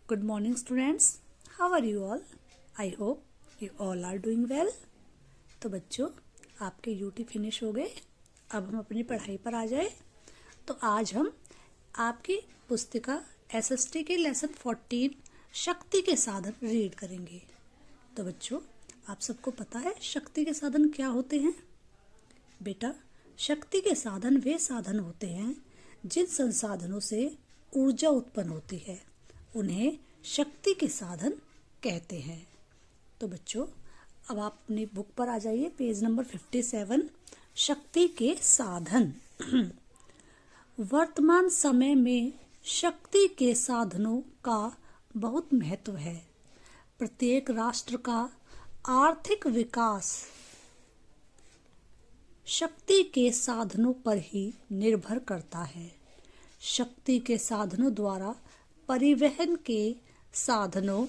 Good morning, students. How are you all? I hope you all are doing well. तो बच्चों, आपके UT finish हो गए। अब हम अपनी पढ़ाई पर आ जाए। तो आज हम आपकी पुस्तिका एसएसटी के लेसन 14 शक्ति के साधन रीड करेंगे। तो बच्चों, आप सबको पता है शक्ति के साधन क्या होते हैं? बेटा, शक्ति के साधन वे साधन होते हैं जिन संसाधनों से ऊर्जा उत्पन्न होती है, उन्हें शक्ति के साधन कहते हैं। तो बच्चों, अब आप अपनी बुक पर आ जाइए, पेज नंबर 57, शक्ति के साधन। वर्तमान समय में शक्ति के साधनों का बहुत महत्व है। प्रत्येक राष्ट्र का आर्थिक विकास शक्ति के साधनों पर ही निर्भर करता है। शक्ति के साधनों द्वारा परिवहन के साधनों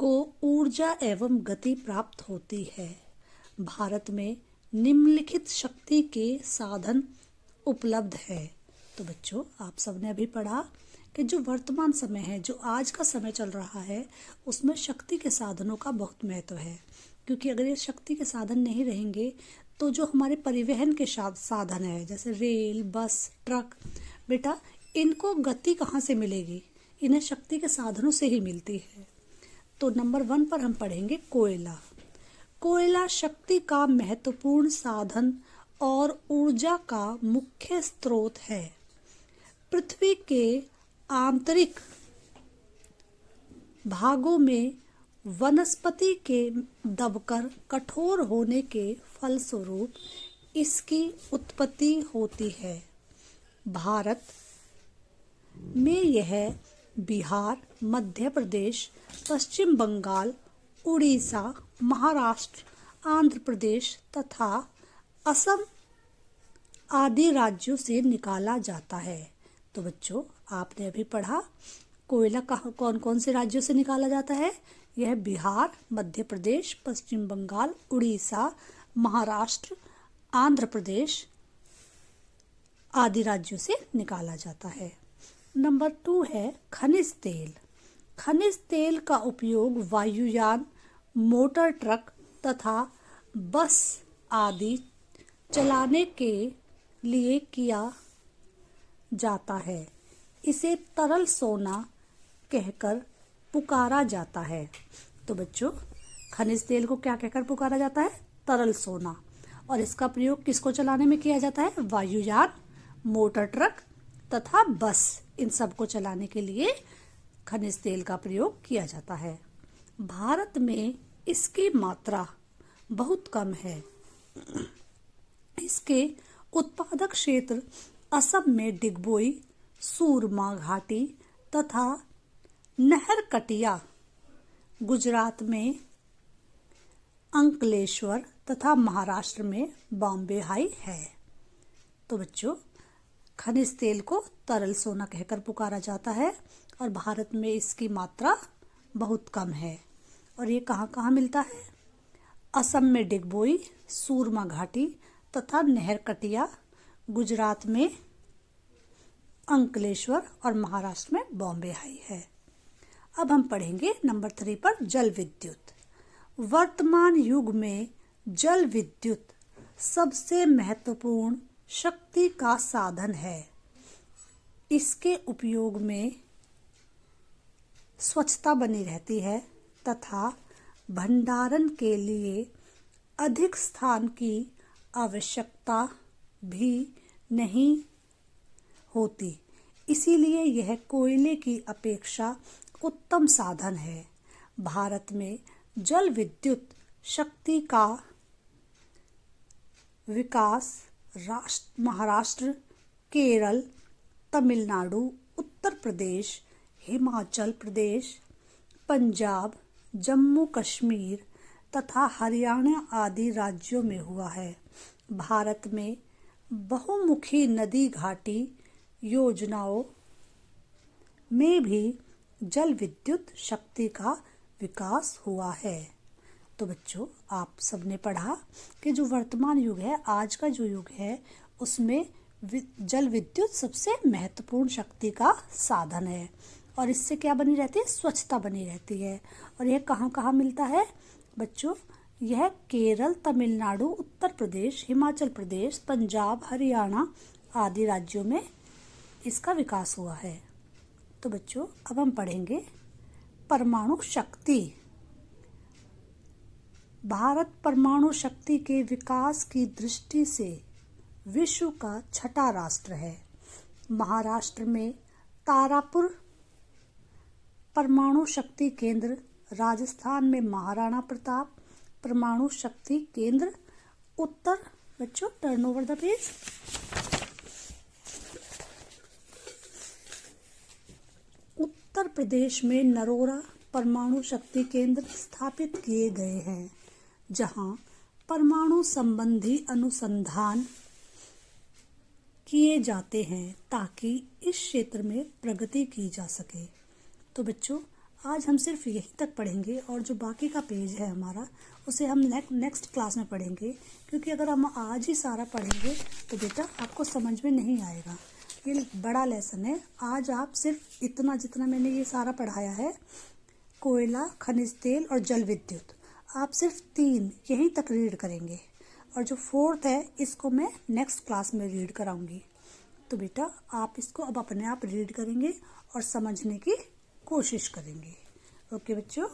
को ऊर्जा एवं गति प्राप्त होती है। भारत में निम्नलिखित शक्ति के साधन उपलब्ध है। तो बच्चों, आप सबने अभी पढ़ा कि जो वर्तमान समय है, जो आज का समय चल रहा है, उसमें शक्ति के साधनों का बहुत महत्व है। क्योंकि अगर ये शक्ति के साधन नहीं रहेंगे तो जो हमारे परिवहन के साधन है, जैसे रेल, बस, ट्रक, बेटा इनको गति कहाँ से मिलेगी? इन्हें शक्ति के साधनों से ही मिलती है। तो नंबर 1 पर हम पढ़ेंगे कोयला। कोयला शक्ति का महत्वपूर्ण साधन और ऊर्जा का मुख्य स्रोत है। पृथ्वी के आंतरिक भागों में वनस्पति के दबकर कठोर होने के फलस्वरूप इसकी उत्पत्ति होती है। भारत में यह बिहार, मध्य प्रदेश, पश्चिम बंगाल, उड़ीसा, महाराष्ट्र, आंध्र प्रदेश तथा असम आदि राज्यों से निकाला जाता है। तो बच्चों, आपने अभी पढ़ा कोयला कौन कौन से राज्यों से निकाला जाता है? यह बिहार, मध्य प्रदेश, पश्चिम बंगाल, उड़ीसा, महाराष्ट्र, आंध्र प्रदेश आदि राज्यों से निकाला जाता है। नंबर 2 है खनिज तेल। खनिज तेल का उपयोग वायुयान, मोटर ट्रक तथा बस आदि चलाने के लिए किया जाता है। इसे तरल सोना कहकर पुकारा जाता है। तो बच्चों, खनिज तेल को क्या कहकर पुकारा जाता है? तरल सोना। और इसका प्रयोग किसको चलाने में किया जाता है? वायुयान, मोटर ट्रक तथा बस, इन सब को चलाने के लिए खनिज तेल का प्रयोग किया जाता है। भारत में इसकी मात्रा बहुत कम है। इसके उत्पादक क्षेत्र असम में डिगबोई, सूरमा घाटी तथा नहरकटिया, गुजरात में अंकलेश्वर तथा महाराष्ट्र में बॉम्बे हाई है। तो बच्चों, खनिज तेल को तरल सोना कहकर पुकारा जाता है और भारत में इसकी मात्रा बहुत कम है। और ये कहाँ कहाँ मिलता है? असम में डिगबोई, सूरमा घाटी तथा नहरकटिया, गुजरात में अंकलेश्वर और महाराष्ट्र में बॉम्बे हाई है। अब हम पढ़ेंगे नंबर 3 पर जल विद्युत। वर्तमान युग में जल विद्युत सबसे महत्वपूर्ण शक्ति का साधन है। इसके उपयोग में स्वच्छता बनी रहती है तथा भंडारण के लिए अधिक स्थान की आवश्यकता भी नहीं होती। इसीलिए यह कोयले की अपेक्षा उत्तम साधन है। भारत में जल विद्युत शक्ति का विकास महाराष्ट्र, केरल, तमिलनाडु, उत्तर प्रदेश, हिमाचल प्रदेश, पंजाब, जम्मू कश्मीर तथा हरियाणा आदि राज्यों में हुआ है। भारत में बहुमुखी नदी घाटी योजनाओं में भी जल विद्युत शक्ति का विकास हुआ है। तो बच्चों, आप सबने पढ़ा कि जो वर्तमान युग है, आज का जो युग है, उसमें जल विद्युत सबसे महत्वपूर्ण शक्ति का साधन है। और इससे क्या बनी रहती है, स्वच्छता बनी रहती है। और यह कहाँ कहाँ मिलता है बच्चों, यह केरल, तमिलनाडु, उत्तर प्रदेश, हिमाचल प्रदेश, पंजाब, हरियाणा आदि राज्यों में इसका विकास हुआ है। तो बच्चों अब हम पढ़ेंगे परमाणु शक्ति। भारत परमाणु शक्ति के विकास की दृष्टि से विश्व का छठा राष्ट्र है। महाराष्ट्र में तारापुर परमाणु शक्ति केंद्र, राजस्थान में महाराणा प्रताप परमाणु शक्ति केंद्र, उत्तर बच्चों turn over the page. Uttar Pradesh में नरोरा परमाणु शक्ति केंद्र स्थापित किए गए हैं, जहां परमाणु संबंधी अनुसंधान किए जाते हैं ताकि इस क्षेत्र में प्रगति की जा सके। तो बच्चों आज हम सिर्फ यहीं तक पढ़ेंगे और जो बाकी का पेज है हमारा उसे हम नेक्स्ट क्लास में पढ़ेंगे, क्योंकि अगर हम आज ही सारा पढ़ेंगे तो बेटा आपको समझ में नहीं आएगा। ये बड़ा लेसन है। आज आप सिर्फ इतना जितना मैंने ये सारा पढ़ाया है, कोयला, खनिज तेल और जल विद्युत, आप सिर्फ 3 यहीं तक रीड करेंगे और जो 4th है इसको मैं नेक्स्ट क्लास में रीड कराऊंगी। तो बेटा आप इसको अब अपने आप रीड करेंगे और समझने की कोशिश करेंगे। ओके बच्चों।